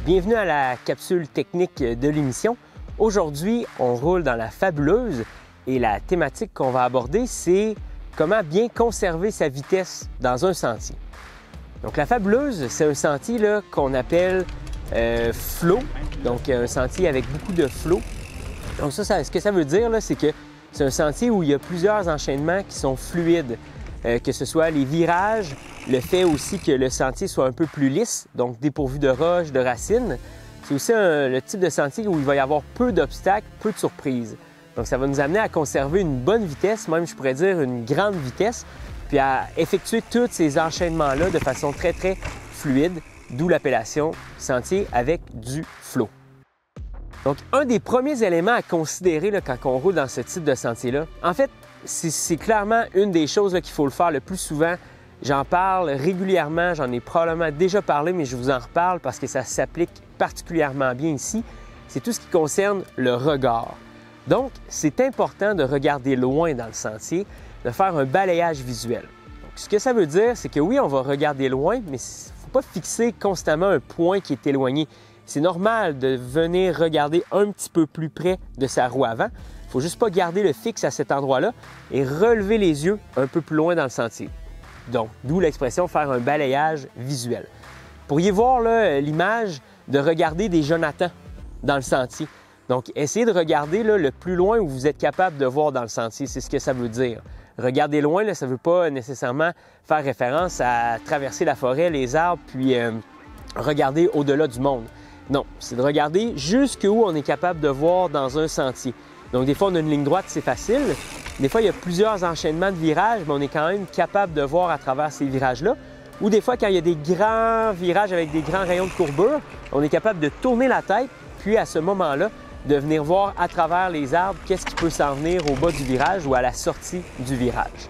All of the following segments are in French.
Bienvenue à la capsule technique de l'émission. Aujourd'hui, on roule dans la Fabuleuse et la thématique qu'on va aborder, c'est comment bien conserver sa vitesse dans un sentier. Donc la Fabuleuse, c'est un sentier qu'on appelle flow, donc un sentier avec beaucoup de flow. Donc ce que ça veut dire, c'est que c'est un sentier où il y a plusieurs enchaînements qui sont fluides, que ce soit les virages, le fait aussi que le sentier soit un peu plus lisse, donc dépourvu de roches, de racines. C'est aussi le type de sentier où il va y avoir peu d'obstacles, peu de surprises. Donc ça va nous amener à conserver une bonne vitesse, même je pourrais dire une grande vitesse, puis à effectuer tous ces enchaînements-là de façon très, très fluide, d'où l'appellation sentier avec du flow. Donc un des premiers éléments à considérer quand on roule dans ce type de sentier-là, en fait, c'est clairement une des choses qu'il faut le faire le plus souvent. J'en parle régulièrement, j'en ai probablement déjà parlé, mais je vous en reparle parce que ça s'applique particulièrement bien ici. C'est tout ce qui concerne le regard. Donc, c'est important de regarder loin dans le sentier, de faire un balayage visuel. Donc, ce que ça veut dire, c'est que oui, on va regarder loin, mais il ne faut pas fixer constamment un point qui est éloigné. C'est normal de venir regarder un petit peu plus près de sa roue avant. Il ne faut juste pas garder le fixe à cet endroit-là et relever les yeux un peu plus loin dans le sentier. Donc, d'où l'expression faire un balayage visuel. Vous pourriez voir l'image de regarder des Jonathan dans le sentier. Donc, essayez de regarder le plus loin où vous êtes capable de voir dans le sentier. C'est ce que ça veut dire. Regarder loin, ça ne veut pas nécessairement faire référence à traverser la forêt, les arbres, puis regarder au-delà du monde. Non, c'est de regarder jusqu'où on est capable de voir dans un sentier. Donc, des fois, on a une ligne droite, c'est facile. Des fois, il y a plusieurs enchaînements de virages, mais on est quand même capable de voir à travers ces virages-là. Ou des fois, quand il y a des grands virages avec des grands rayons de courbure, on est capable de tourner la tête, puis à ce moment-là, de venir voir à travers les arbres qu'est-ce qui peut s'en venir au bas du virage ou à la sortie du virage.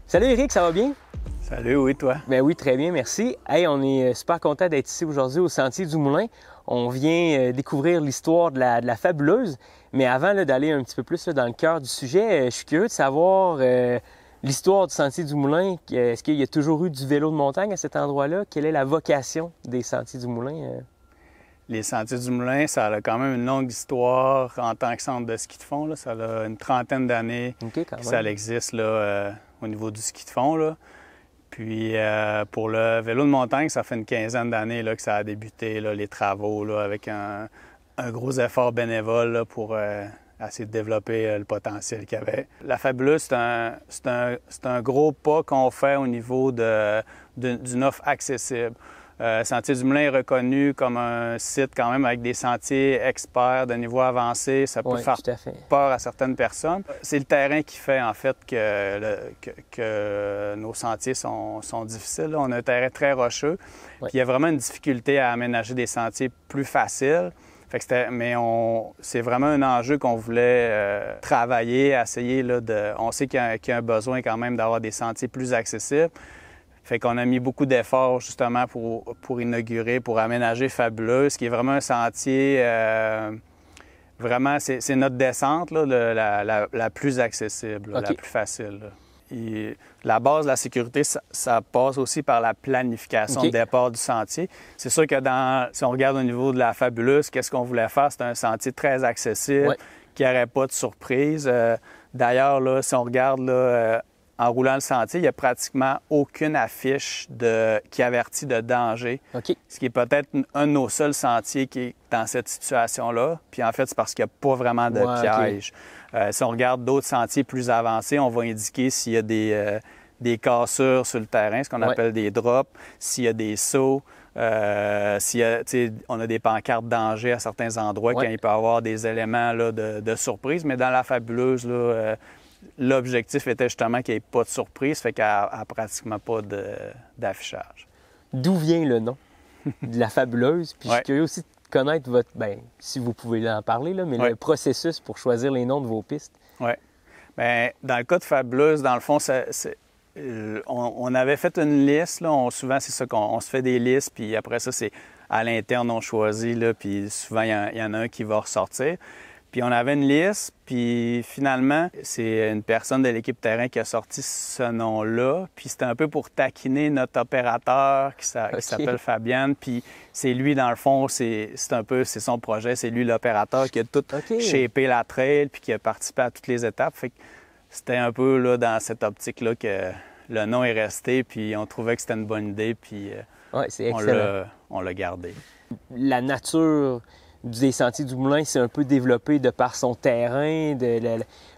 Salut Eric, ça va bien? Salut, oui, toi? Bien oui, très bien, merci. Hey, on est super content d'être ici aujourd'hui au Sentier du Moulin. On vient découvrir l'histoire de la Fabuleuse. Mais avant d'aller un petit peu plus dans le cœur du sujet, je suis curieux de savoir l'histoire du Sentier du Moulin. Est-ce qu'il y a toujours eu du vélo de montagne à cet endroit-là? Quelle est la vocation des Sentiers du Moulin? Les Sentiers du Moulin, ça a quand même une longue histoire en tant que centre de ski de fond. Là. Ça a une trentaine d'années que ça existe au niveau du ski de fond. Là. Puis pour le vélo de montagne, ça fait une quinzaine d'années que ça a débuté, les travaux, avec un gros effort bénévole pour essayer de développer le potentiel qu'il y avait. La Fabuleuse, c'est un gros pas qu'on fait au niveau d'une offre accessible. Sentier du Moulin est reconnu comme un site quand même avec des sentiers experts de niveau avancé. Ça peut faire peur à certaines personnes. C'est le terrain qui fait en fait que nos sentiers sont difficiles. On a un terrain très rocheux. Puis il y a vraiment une difficulté à aménager des sentiers plus faciles. Mais c'est vraiment un enjeu qu'on voulait travailler, essayer. On sait qu'il y a un besoin quand même d'avoir des sentiers plus accessibles. Fait qu'on a mis beaucoup d'efforts justement pour inaugurer, pour aménager Fabuleuse, qui est vraiment un sentier, vraiment, c'est notre descente la plus accessible, la plus facile. Et la base de la sécurité, ça passe aussi par la planification de départ du sentier. C'est sûr que si on regarde au niveau de la Fabuleuse, qu'est-ce qu'on voulait faire? C'est un sentier très accessible, qui n'aurait pas de surprise. D'ailleurs, si on regarde en roulant le sentier, il n'y a pratiquement aucune affiche qui avertit de danger, ce qui est peut-être un de nos seuls sentiers qui est dans cette situation-là. Puis en fait, c'est parce qu'il n'y a pas vraiment de piège. Si on regarde d'autres sentiers plus avancés, on va indiquer s'il y a des cassures sur le terrain, ce qu'on appelle des drops, s'il y a des sauts, on a des pancartes danger à certains endroits, quand il peut y avoir des éléments de surprise. Mais dans la Fabuleuse, l'objectif était justement qu'il n'y ait pas de surprise, fait qu'elle n'a pratiquement pas d'affichage. D'où vient le nom de la Fabuleuse? Puis je suis curieux aussi de connaître si vous pouvez en parler, mais le processus pour choisir les noms de vos pistes. Oui. Bien, dans le cas de Fabuleuse, dans le fond, on avait fait une liste. Souvent, c'est ça qu'on se fait des listes, puis après ça, c'est à l'interne, on choisit, puis souvent, il y en a un qui va ressortir. Puis on avait une liste, puis finalement, c'est une personne de l'équipe terrain qui a sorti ce nom-là. Puis c'était un peu pour taquiner notre opérateur qui s'appelle Fabienne. Puis c'est lui, dans le fond, c'est son projet. C'est lui l'opérateur qui a tout shapé la trail puis qui a participé à toutes les étapes. Fait que c'était un peu là, dans cette optique-là que le nom est resté. Puis on trouvait que c'était une bonne idée. Puis c'est excellent. On l'a gardé. La nature des Sentiers du Moulin s'est un peu développée de par son terrain,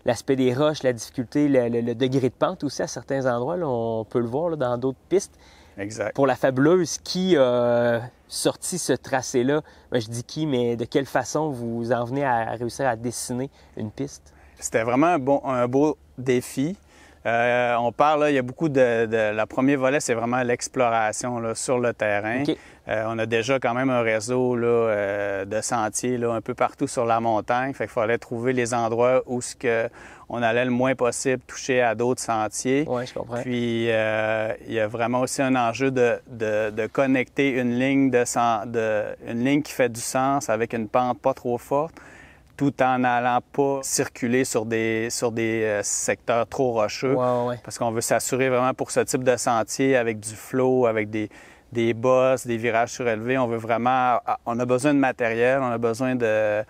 l'aspect des roches, la difficulté, le degré de pente aussi à certains endroits. Là, on peut le voir là, dans d'autres pistes. Exact. Pour la Fabuleuse, qui a sorti ce tracé-là? Ben, je dis qui, mais de quelle façon vous en venez à réussir à dessiner une piste? C'était vraiment un beau défi. On parle, là, il y a beaucoup le premier volet, c'est vraiment l'exploration là, sur le terrain. Okay. On a déjà quand même un réseau là, de sentiers là, un peu partout sur la montagne. Fait qu'il fallait trouver les endroits où on allait le moins possible toucher à d'autres sentiers. Oui, je comprends. Puis il y a vraiment aussi un enjeu de connecter une ligne une ligne qui fait du sens avec une pente pas trop forte, tout en n'allant pas circuler sur des secteurs trop rocheux. Ouais. Parce qu'on veut s'assurer vraiment pour ce type de sentier avec du flow, avec des bosses, des virages surélevés. On a besoin de matériel, on a besoin de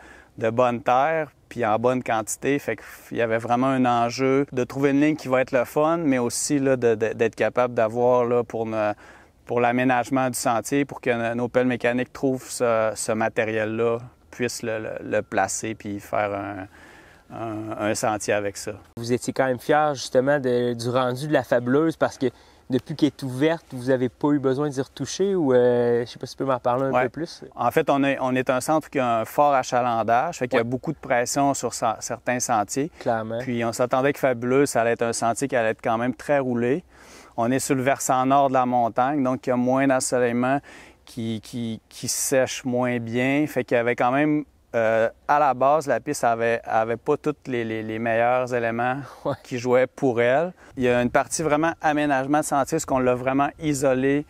bonne terre, puis en bonne quantité. Fait qu'il y avait vraiment un enjeu de trouver une ligne qui va être le fun, mais aussi là, d'être capable d'avoir là, pour l'aménagement du sentier, pour que nos pelles mécaniques trouvent ce matériel-là, puissent le placer puis faire un sentier avec ça. Vous étiez quand même fiers justement du rendu de la Fabuleuse parce que depuis qu'elle est ouverte, vous n'avez pas eu besoin d'y retoucher ou je ne sais pas si tu peux m'en parler un peu plus? En fait, on est un centre qui a un fort achalandage, fait qu'il y a beaucoup de pression sur certains sentiers. Clairement. Puis on s'attendait que Fabuleuse, ça allait être un sentier qui allait être quand même très roulé. On est sur le versant nord de la montagne, donc il y a moins d'ensoleillement qui sèche moins bien. Fait qu'il y avait quand même, à la base, la piste avait pas tous les meilleurs éléments qui jouaient pour elle. Il y a une partie vraiment aménagement de sentier, parce qu'on l'a vraiment isolé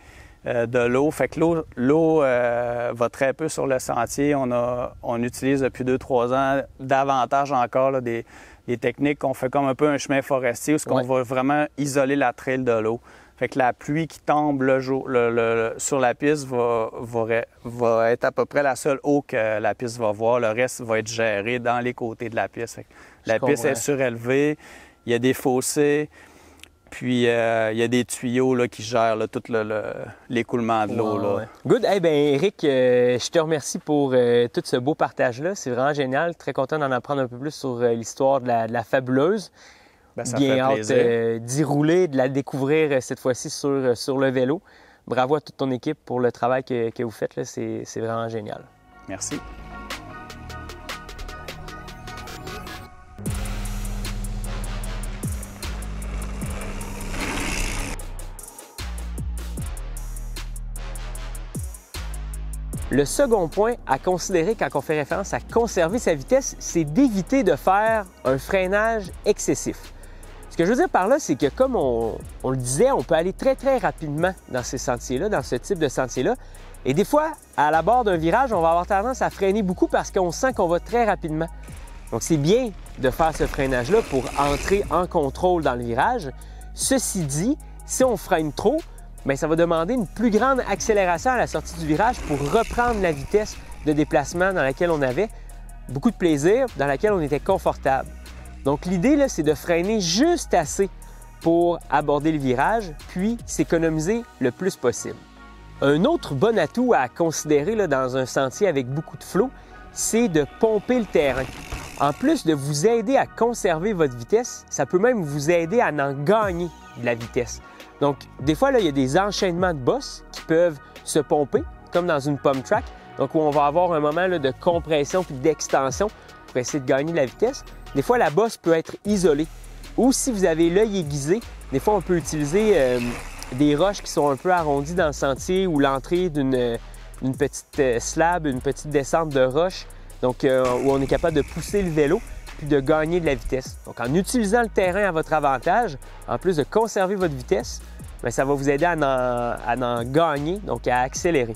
de l'eau. Fait que l'eau va très peu sur le sentier. On utilise depuis 2-3 ans davantage encore là, des techniques qu'on fait comme un peu un chemin forestier, où on va vraiment isoler la trail de l'eau. Fait que la pluie qui tombe sur la piste va être à peu près la seule eau que la piste va voir. Le reste va être géré dans les côtés de la piste. La piste est surélevée, il y a des fossés, puis il y a des tuyaux là, qui gèrent là, tout l'écoulement de l'eau. Là. Good. Eh bien, Éric, je te remercie pour tout ce beau partage-là. C'est vraiment génial. Très content d'en apprendre un peu plus sur l'histoire de la Fabuleuse. Ben, ça bien fait plaisir. Hâte d'y rouler, de la découvrir cette fois-ci sur le vélo. Bravo à toute ton équipe pour le travail que vous faites. Là. C'est vraiment génial. Merci. Le second point à considérer quand on fait référence à conserver sa vitesse, c'est d'éviter de faire un freinage excessif. Ce que je veux dire par là, c'est que comme on le disait, on peut aller très, très rapidement dans ces sentiers-là, dans ce type de sentier-là. Et des fois, à la barre d'un virage, on va avoir tendance à freiner beaucoup parce qu'on sent qu'on va très rapidement. Donc, c'est bien de faire ce freinage-là pour entrer en contrôle dans le virage. Ceci dit, si on freine trop, bien, ça va demander une plus grande accélération à la sortie du virage pour reprendre la vitesse de déplacement dans laquelle on avait beaucoup de plaisir, dans laquelle on était confortable. Donc, l'idée, là, c'est de freiner juste assez pour aborder le virage, puis s'économiser le plus possible. Un autre bon atout à considérer là, dans un sentier avec beaucoup de flow, c'est de pomper le terrain. En plus de vous aider à conserver votre vitesse, ça peut même vous aider à en gagner de la vitesse. Donc, des fois, là, il y a des enchaînements de bosses qui peuvent se pomper, comme dans une pump track, donc où on va avoir un moment là, de compression puis d'extension pour essayer de gagner de la vitesse. Des fois, la bosse peut être isolée. Ou si vous avez l'œil aiguisé, des fois, on peut utiliser des roches qui sont un peu arrondies dans le sentier ou l'entrée d'une petite slab, une petite descente de roche, donc où on est capable de pousser le vélo puis de gagner de la vitesse. Donc, en utilisant le terrain à votre avantage, en plus de conserver votre vitesse, bien, ça va vous aider à en gagner, donc à accélérer.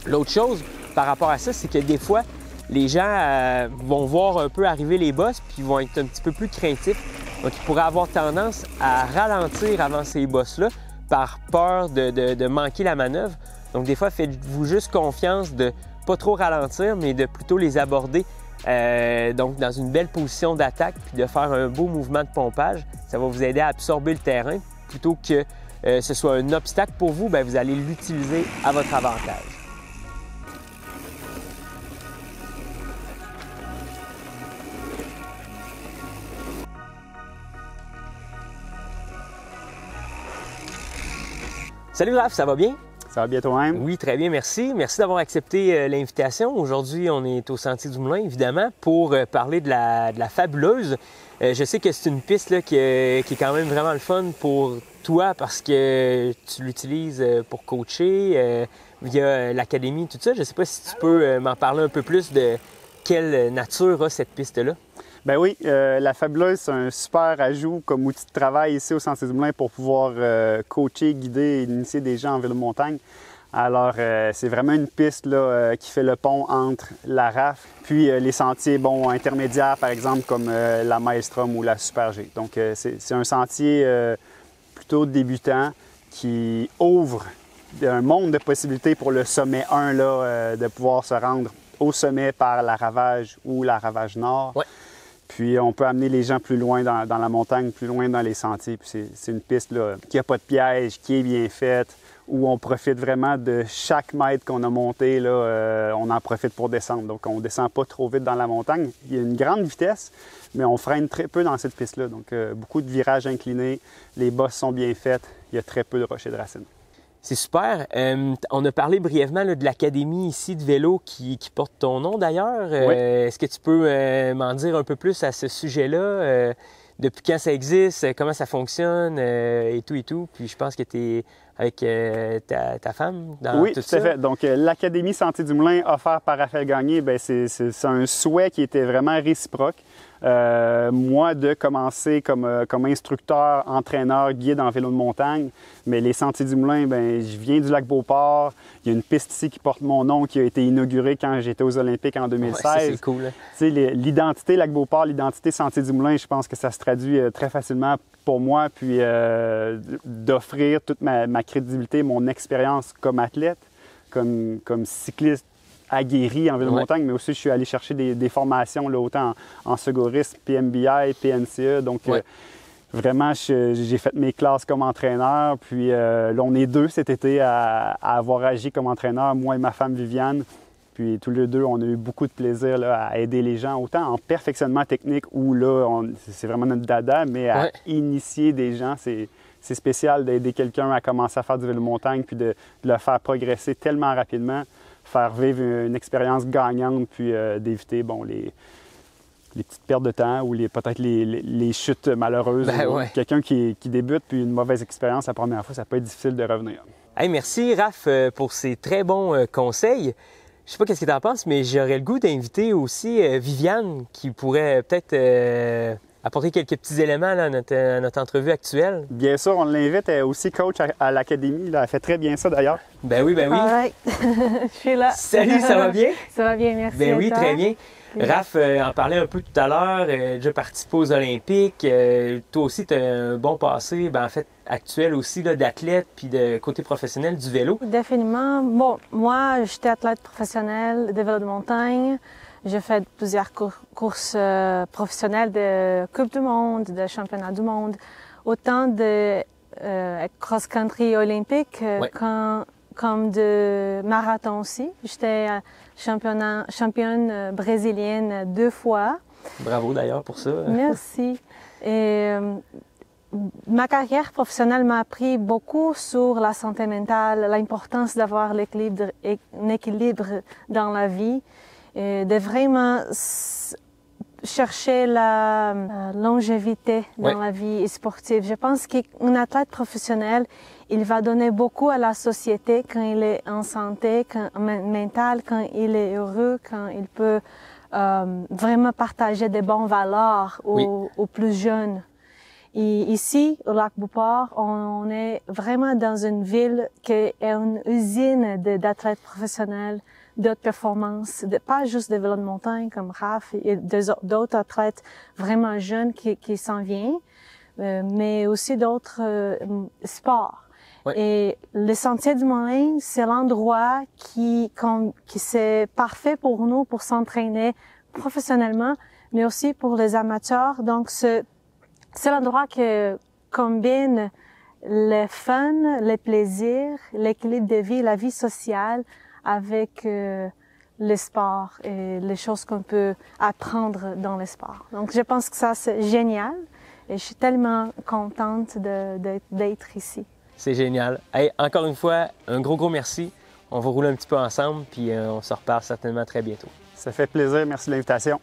L'autre chose par rapport à ça, c'est que des fois, les gens vont voir un peu arriver les bosses puis vont être un petit peu plus craintifs. Donc, ils pourraient avoir tendance à ralentir avant ces bosses-là par peur de manquer la manœuvre. Donc, des fois, faites-vous juste confiance de pas trop ralentir, mais de plutôt les aborder donc dans une belle position d'attaque puis de faire un beau mouvement de pompage. Ça va vous aider à absorber le terrain plutôt que ce soit un obstacle pour vous, bien, vous allez l'utiliser à votre avantage. Salut Raph, ça va bien? Ça va bien toi-même? Oui, très bien, merci. Merci d'avoir accepté l'invitation. Aujourd'hui, on est au Sentier du Moulin, évidemment, pour parler de la Fabuleuse. Je sais que c'est une piste là, qui est quand même vraiment le fun pour toi parce que tu l'utilises pour coacher via l'académie, tout ça. Je ne sais pas si tu peux m'en parler un peu plus de quelle nature a cette piste-là. Ben oui, la Fabuleuse, c'est un super ajout comme outil de travail ici au Sentier du Moulin pour pouvoir coacher, guider et initier des gens en vélo de montagne. Alors, c'est vraiment une piste là, qui fait le pont entre la RAF puis les sentiers intermédiaires, par exemple, comme la Maelstrom ou la Super G. Donc, c'est un sentier plutôt débutant qui ouvre un monde de possibilités pour le sommet 1, là, de pouvoir se rendre au sommet par la Ravage ou la Ravage Nord. Ouais. Puis on peut amener les gens plus loin dans la montagne, plus loin dans les sentiers. Puis c'est une piste là, qui n'a pas de piège, qui est bien faite, où on profite vraiment de chaque mètre qu'on a monté. Là, on en profite pour descendre. Donc on ne descend pas trop vite dans la montagne. Il y a une grande vitesse, mais on freine très peu dans cette piste-là. Donc beaucoup de virages inclinés, les bosses sont bien faites, il y a très peu de rochers de racines. C'est super. On a parlé brièvement là, de l'académie ici de vélo qui porte ton nom d'ailleurs. Oui. Est-ce que tu peux m'en dire un peu plus à ce sujet-là? Depuis quand ça existe? Comment ça fonctionne? Et tout. Puis je pense que tu es avec ta femme dans oui, tout ça. Oui, tout à fait. Donc l'Académie Sentier du Moulin offerte par Raphaël Gagné, bien, c'est un souhait qui était vraiment réciproque. Moi, de commencer comme instructeur, entraîneur, guide en vélo de montagne. Mais les Sentiers du Moulin, bien, je viens du Lac-Beauport. Il y a une piste ici qui porte mon nom, qui a été inaugurée quand j'étais aux Olympiques en 2016. Ouais, c'est cool. Hein? L'identité Lac-Beauport, l'identité Sentier du Moulin, je pense que ça se traduit très facilement pour moi, puis d'offrir toute ma crédibilité, mon expérience comme athlète, comme cycliste aguerri en vélo de montagne, mais aussi je suis allé chercher des formations, là, autant en secourisme, PMBI, PNCE. Donc, vraiment, j'ai fait mes classes comme entraîneur. Puis là, on est deux cet été à avoir agi comme entraîneur, moi et ma femme Viviane. Puis tous les deux, on a eu beaucoup de plaisir là, à aider les gens, autant en perfectionnement technique où là, c'est vraiment notre dada, mais à initier des gens, c'est spécial d'aider quelqu'un à commencer à faire du vélo de montagne puis de le faire progresser tellement rapidement, faire vivre une expérience gagnante puis d'éviter les petites pertes de temps ou peut-être les chutes malheureuses. Quelqu'un qui débute puis une mauvaise expérience la première fois, ça peut être difficile de revenir. Hey, merci Raph pour ces très bons conseils. Je sais pas qu'est-ce que tu en penses, mais j'aurais le goût d'inviter aussi Viviane qui pourrait peut-être apporter quelques petits éléments là, à notre entrevue actuelle. Bien sûr, on l'invite. Elle est aussi coach à l'Académie. Elle fait très bien ça d'ailleurs. Ben oui. Right. Je suis là. Salut, ça va bien? Ça va bien, merci. Ben oui, toi? très bien. Raph en parlait un peu tout à l'heure, déjà participé aux Olympiques. Toi aussi, tu as un bon passé, en fait, actuel aussi, d'athlète puis de côté professionnel du vélo. Définitivement. Bon, moi, j'étais athlète professionnel de vélo de montagne. J'ai fait plusieurs courses professionnelles de Coupe du Monde, de Championnat du Monde, autant de cross-country olympique comme de marathon aussi. J'étais championne brésilienne 2 fois. Bravo d'ailleurs pour ça. Merci. Et, ma carrière professionnelle m'a appris beaucoup sur la santé mentale, l'importance d'avoir un équilibre dans la vie, et de vraiment chercher la longévité dans la vie sportive. Je pense qu'un athlète professionnel, il va donner beaucoup à la société quand il est en santé mentale, quand il est heureux, quand il peut vraiment partager des bonnes valeurs aux plus jeunes. Et ici, au Lac-Beauport, on est vraiment dans une ville qui est une usine d'athlètes professionnels d'autres performances, pas juste des vélos de montagne comme Raph et d'autres athlètes vraiment jeunes qui s'en viennent, mais aussi d'autres sports. Ouais. Et le Sentier du Moulin, c'est l'endroit qui c'est parfait pour nous pour s'entraîner professionnellement, mais aussi pour les amateurs. Donc, c'est l'endroit qui combine le fun, le plaisir, l'équilibre de vie, la vie sociale avec le sport et les choses qu'on peut apprendre dans le sport. Donc, je pense que ça, c'est génial et je suis tellement contente d'être ici. C'est génial. Hey, encore une fois, un gros merci. On va rouler un petit peu ensemble, puis on se reparle certainement très bientôt. Ça fait plaisir. Merci de l'invitation.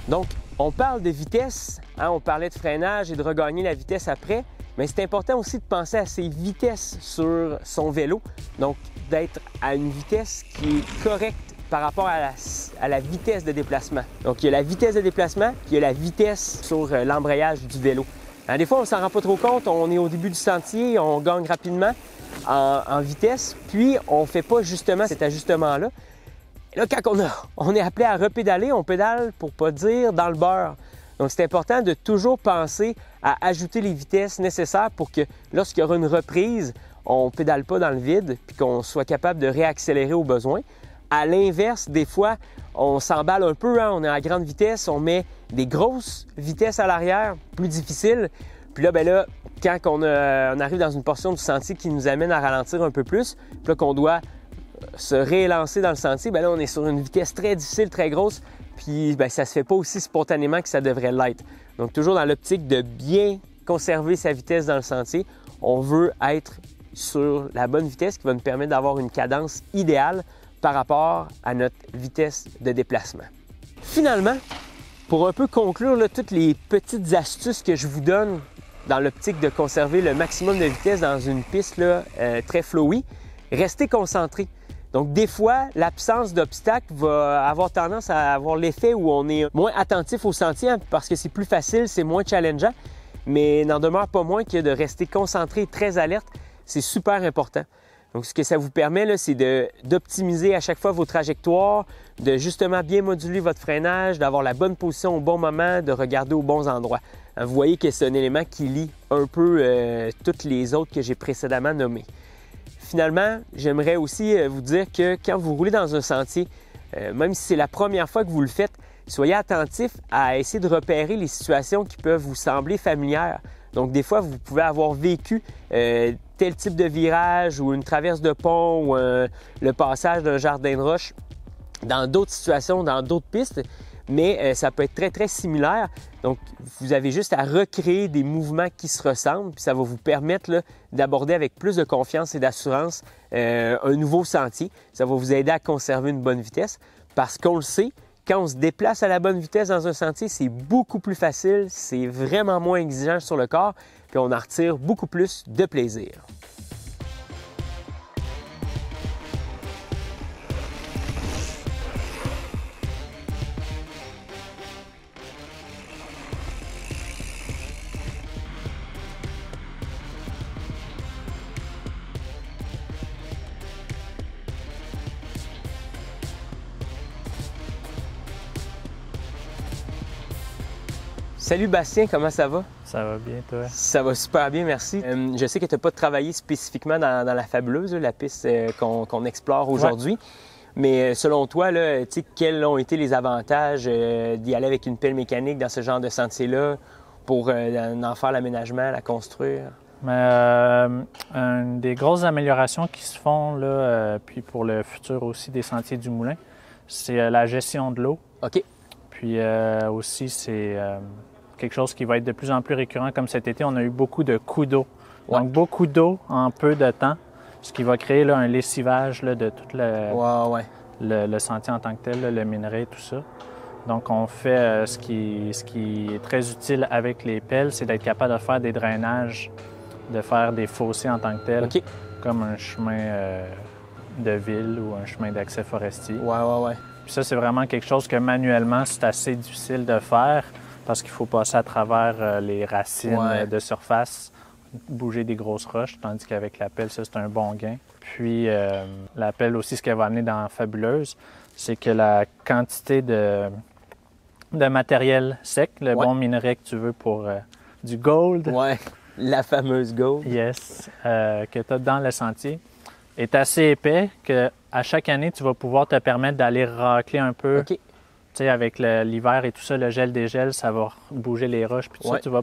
Donc, on parle de vitesse, hein, on parlait de freinage et de regagner la vitesse après, mais c'est important aussi de penser à ses vitesses sur son vélo, donc d'être à une vitesse qui est correcte par rapport à la vitesse de déplacement. Donc, il y a la vitesse de déplacement, puis il y a la vitesse sur l'embrayage du vélo. Alors, des fois, on ne s'en rend pas trop compte, on est au début du sentier, on gagne rapidement en vitesse, puis on ne fait pas justement cet ajustement-là. Et là, quand on est appelé à repédaler, on pédale pour pas dire dans le beurre. Donc, c'est important de toujours penser à ajouter les vitesses nécessaires pour que lorsqu'il y aura une reprise, on ne pédale pas dans le vide puis qu'on soit capable de réaccélérer au besoin. À l'inverse, des fois, on s'emballe un peu, hein, on est à grande vitesse, on met des grosses vitesses à l'arrière, plus difficiles. Puis là, quand on arrive dans une portion du sentier qui nous amène à ralentir un peu plus, puis là qu'on doit se réélancer dans le sentier, bien là, on est sur une vitesse très difficile, très grosse, puis bien, ça ne se fait pas aussi spontanément que ça devrait l'être. Donc, toujours dans l'optique de bien conserver sa vitesse dans le sentier, on veut être sur la bonne vitesse qui va nous permettre d'avoir une cadence idéale par rapport à notre vitesse de déplacement. Finalement, pour un peu conclure là, toutes les petites astuces que je vous donne dans l'optique de conserver le maximum de vitesse dans une piste là, très flowy, restez concentré. Donc, des fois, l'absence d'obstacles va avoir tendance à avoir l'effet où on est moins attentif au sentier hein, parce que c'est plus facile, c'est moins challengeant, mais n'en demeure pas moins que de rester concentré et très alerte, c'est super important. Donc, ce que ça vous permet, là, c'est d'optimiser à chaque fois vos trajectoires, de justement bien moduler votre freinage, d'avoir la bonne position au bon moment, de regarder aux bons endroits. Vous voyez que c'est un élément qui lie un peu toutes les autres que j'ai précédemment nommées. Finalement, j'aimerais aussi vous dire que quand vous roulez dans un sentier, même si c'est la première fois que vous le faites, soyez attentif à essayer de repérer les situations qui peuvent vous sembler familières. Donc, des fois, vous pouvez avoir vécu tel type de virage ou une traverse de pont ou le passage d'un jardin de roche dans d'autres situations, dans d'autres pistes, mais ça peut être très, très similaire. Donc, vous avez juste à recréer des mouvements qui se ressemblent, puis ça va vous permettre d'aborder avec plus de confiance et d'assurance un nouveau sentier. Ça va vous aider à conserver une bonne vitesse parce qu'on le sait, quand on se déplace à la bonne vitesse dans un sentier, c'est beaucoup plus facile, c'est vraiment moins exigeant sur le corps, puis on en retire beaucoup plus de plaisir. Salut Bastien, comment ça va? Ça va bien, toi? Ça va super bien, merci. Je sais que tu n'as pas travaillé spécifiquement dans la Fabuleuse, la piste qu'on explore aujourd'hui. Ouais. Mais selon toi, là, quels ont été les avantages d'y aller avec une pelle mécanique dans ce genre de sentier-là pour en faire l'aménagement, la construire? Une des grosses améliorations qui se font, là, puis pour le futur aussi des Sentiers du Moulin, c'est la gestion de l'eau. OK. Puis aussi, c'est quelque chose qui va être de plus en plus récurrent. Comme cet été, on a eu beaucoup de coups d'eau. Ouais. Donc, beaucoup d'eau en peu de temps, ce qui va créer là, un lessivage là, de toute le sentier en tant que tel, là, le minerai, tout ça. Donc, on fait ce qui est très utile avec les pelles, c'est d'être capable de faire des drainages, de faire des fossés en tant que tel, OK. comme un chemin de ville ou un chemin d'accès forestier. Ouais. Puis ça, c'est vraiment quelque chose que manuellement, c'est assez difficile de faire parce qu'il faut passer à travers les racines de surface, bouger des grosses roches, tandis qu'avec la pelle, ça, c'est un bon gain. Puis la pelle aussi, ce qu'elle va amener dans Fabuleuse, c'est que la quantité de matériel sec, le bon minerai que tu veux pour du gold. Ouais, la fameuse gold. Yes, que tu as dans le sentier, est assez épais qu'à chaque année, tu vas pouvoir te permettre d'aller racler un peu. OK. Tu sais, avec l'hiver et tout ça, le gel des gels, ça va bouger les roches. Puis tout ça, tu vas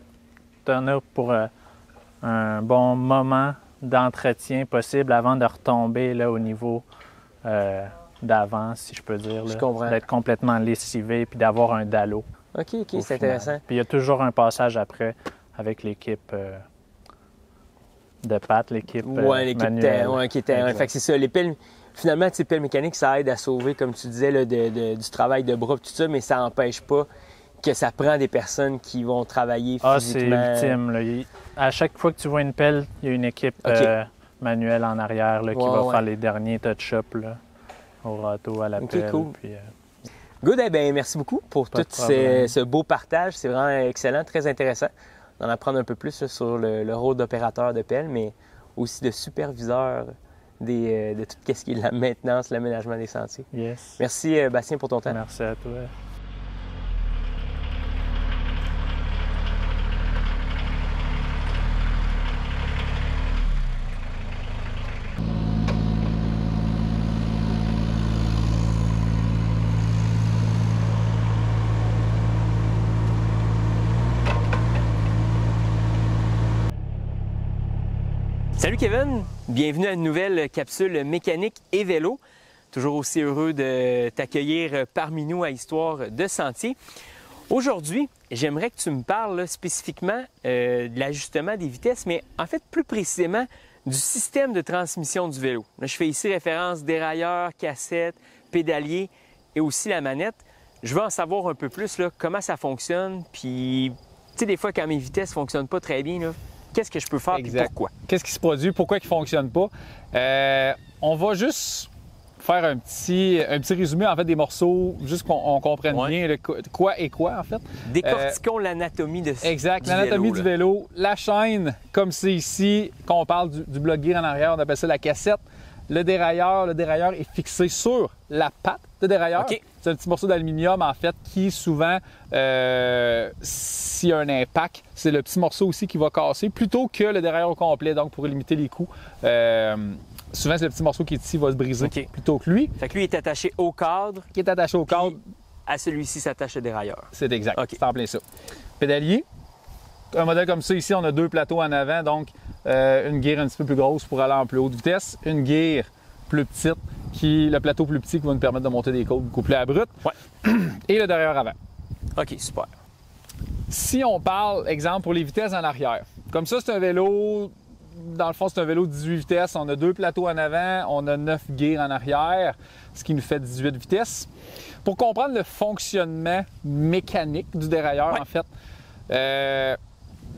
t'en avoir pour un bon moment d'entretien possible avant de retomber là, au niveau d'avant, si je peux dire. Je comprends. D'être complètement lessivé puis d'avoir un dallo. OK, c'est intéressant. Puis il y a toujours un passage après avec l'équipe de pâte, l'équipe manuelle. qui était. Fait que c'est ça, les pelles, finalement, les pelles mécaniques, ça aide à sauver, comme tu disais, là, du travail de bras, tout ça, mais ça n'empêche pas que ça prend des personnes qui vont travailler physiquement. Ah, c'est ultime. Là. À chaque fois que tu vois une pelle, il y a une équipe manuelle en arrière là, qui va faire les derniers touch-ups au râteau, à la pelle. Cool. Puis, Good, eh bien, merci beaucoup pour tout ce beau partage. C'est vraiment excellent, très intéressant d'en apprendre un peu plus là, sur le rôle d'opérateur de pelle, mais aussi de superviseur de tout ce qui est la maintenance, l'aménagement des sentiers. Yes. Merci, Bastien, pour ton temps. Merci à toi. Salut Kevin, bienvenue à une nouvelle capsule mécanique et vélo. Toujours aussi heureux de t'accueillir parmi nous à Histoire de Sentier. Aujourd'hui, j'aimerais que tu me parles spécifiquement de l'ajustement des vitesses, mais en fait plus précisément du système de transmission du vélo. Là, je fais ici référence dérailleur, cassette, pédalier et aussi la manette. Je veux en savoir un peu plus là, comment ça fonctionne, puis tu sais des fois quand mes vitesses ne fonctionnent pas très bien, là, qu'est-ce que je peux faire et pourquoi? Qu'est-ce qui se produit? Pourquoi il ne fonctionne pas? On va juste faire un petit résumé en fait, des morceaux, juste qu'on comprenne bien quoi est quoi en fait. Décortiquons l'anatomie de exact, l'anatomie du vélo. La chaîne, comme c'est ici, quand on parle du bloc gear en arrière, on appelle ça la cassette. Le dérailleur est fixé sur la patte de dérailleur. Okay. C'est un petit morceau d'aluminium, en fait, qui souvent, s'il y a un impact, c'est le petit morceau aussi qui va casser, plutôt que le dérailleur au complet, donc pour limiter les coups. Souvent, c'est le petit morceau qui est ici va se briser plutôt que lui. Fait que lui est attaché au cadre. Qui est attaché au cadre. À celui-ci s'attache le dérailleur. C'est exact. C'est en plein ça. Pédalier. Un modèle comme ça, ici, on a deux plateaux en avant, donc une gear un petit peu plus grosse pour aller en plus haute vitesse, une gear plus petite, le plateau plus petit qui va nous permettre de monter des côtes beaucoup plus abruptes, et le derrière avant. OK, super. Si on parle, exemple, pour les vitesses en arrière, comme ça, c'est un vélo, dans le fond, c'est un vélo de 18 vitesses, on a deux plateaux en avant, on a 9 gears en arrière, ce qui nous fait 18 vitesses. Pour comprendre le fonctionnement mécanique du dérailleur, en fait,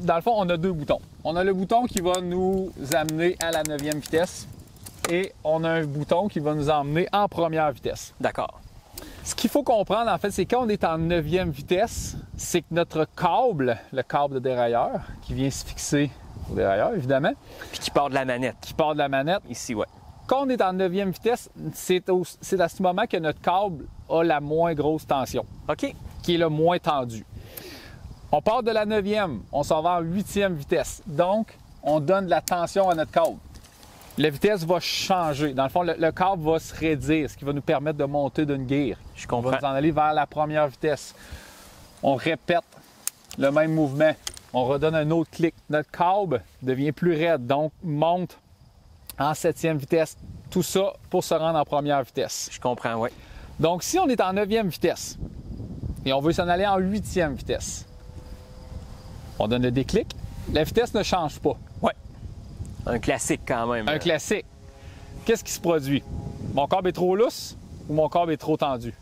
dans le fond, on a deux boutons. On a le bouton qui va nous amener à la 9e vitesse et on a un bouton qui va nous emmener en première vitesse. D'accord. Ce qu'il faut comprendre, en fait, c'est quand on est en 9e vitesse, c'est que notre câble, le câble de dérailleur, qui vient se fixer au dérailleur, évidemment. Puis qui part de la manette. Qui part de la manette. Ici, ouais. Quand on est en 9e vitesse, c'est à ce moment que notre câble a la moins grosse tension. OK. Qui est le moins tendu. On part de la 9e, on s'en va en 8e vitesse. Donc, on donne de la tension à notre câble. La vitesse va changer. Dans le fond, le câble va se raidir, ce qui va nous permettre de monter d'une gear. Je comprends. On va nous en aller vers la première vitesse. On répète le même mouvement. On redonne un autre clic. Notre câble devient plus raide, donc monte en 7e vitesse. Tout ça pour se rendre en première vitesse. Je comprends, oui. Donc, si on est en 9e vitesse et on veut s'en aller en 8e vitesse, on donne le déclic. La vitesse ne change pas. Oui. Un classique quand même. Un classique. Qu'est-ce qui se produit? Mon câble est trop lousse ou mon câble est trop tendu?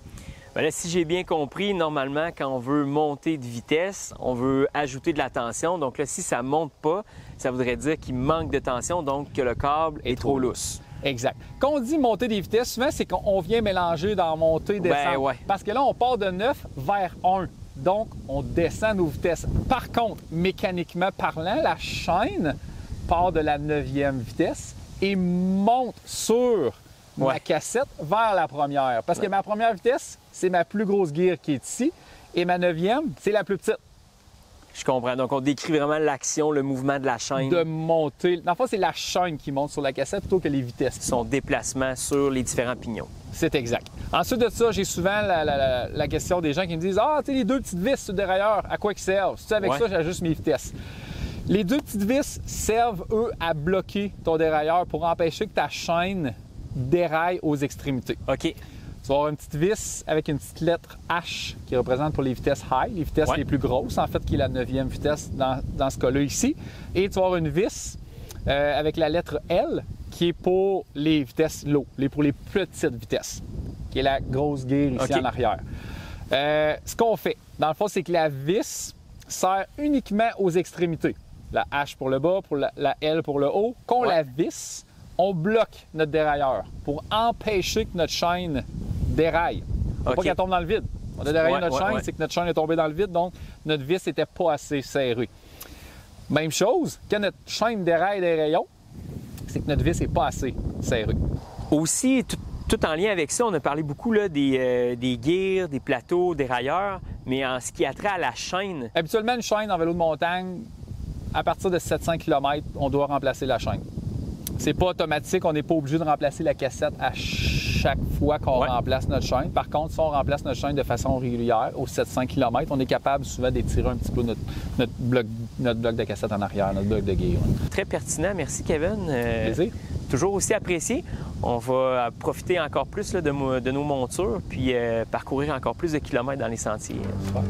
Bien là, si j'ai bien compris, normalement, quand on veut monter de vitesse, on veut ajouter de la tension. Donc là, si ça ne monte pas, ça voudrait dire qu'il manque de tension, donc que le câble est trop lousse. Exact. Quand on dit monter des vitesses, souvent, c'est qu'on vient mélanger dans montée, descente. Ouais. Parce que là, on part de 9 vers 1. Donc, on descend nos vitesses. Par contre, mécaniquement parlant, la chaîne part de la 9e vitesse et monte sur ma cassette vers la première. Parce que ma première vitesse, c'est ma plus grosse gear qui est ici. Et ma 9e, c'est la plus petite. Je comprends. Donc, on décrit vraiment l'action, le mouvement de la chaîne. De monter. Dans le fond, c'est la chaîne qui monte sur la cassette plutôt que les vitesses. Son déplacement sur les différents pignons. C'est exact. Ensuite de ça, j'ai souvent la question des gens qui me disent « Ah, tu sais, les 2 petites vis sur le dérailleur, à quoi ils servent? Si tu sais, avec ça, j'ajuste mes vitesses. » Les 2 petites vis servent, eux, à bloquer ton dérailleur pour empêcher que ta chaîne déraille aux extrémités. OK. Tu vas avoir une petite vis avec une petite lettre H qui représente pour les vitesses high, les vitesses les plus grosses, en fait, qui est la 9e vitesse dans ce cas-là ici. Et tu vas avoir une vis avec la lettre L qui est pour les vitesses low, pour les petites vitesses, qui est la grosse gear ici en arrière. Ce qu'on fait, dans le fond, c'est que la vis sert uniquement aux extrémités. La H pour le bas, pour la L pour le haut. Qu'on la visse, on bloque notre dérailleur pour empêcher que notre chaîne déraille. Pour pas qu'elle tombe dans le vide. On a déraillé notre chaîne, c'est que notre chaîne est tombée dans le vide, donc notre vis n'était pas assez serrée. Même chose, quand notre chaîne déraille des rayons, c'est que notre vis n'est pas assez serrée. Aussi, tout en lien avec ça, on a parlé beaucoup là, des gears, des plateaux, des railleurs, mais en ce qui a trait à la chaîne... Habituellement, une chaîne en vélo de montagne, à partir de 700 km, on doit remplacer la chaîne. C'est pas automatique, on n'est pas obligé de remplacer la cassette à chaque fois qu'on remplace notre chaîne. Par contre, si on remplace notre chaîne de façon régulière, aux 700 km, on est capable souvent d'étirer un petit peu notre bloc de cassette en arrière, notre bloc de gear. Très pertinent. Merci, Kevin. Plaisir. Toujours aussi apprécié. On va profiter encore plus là, de nos montures, puis parcourir encore plus de kilomètres dans les sentiers. Super.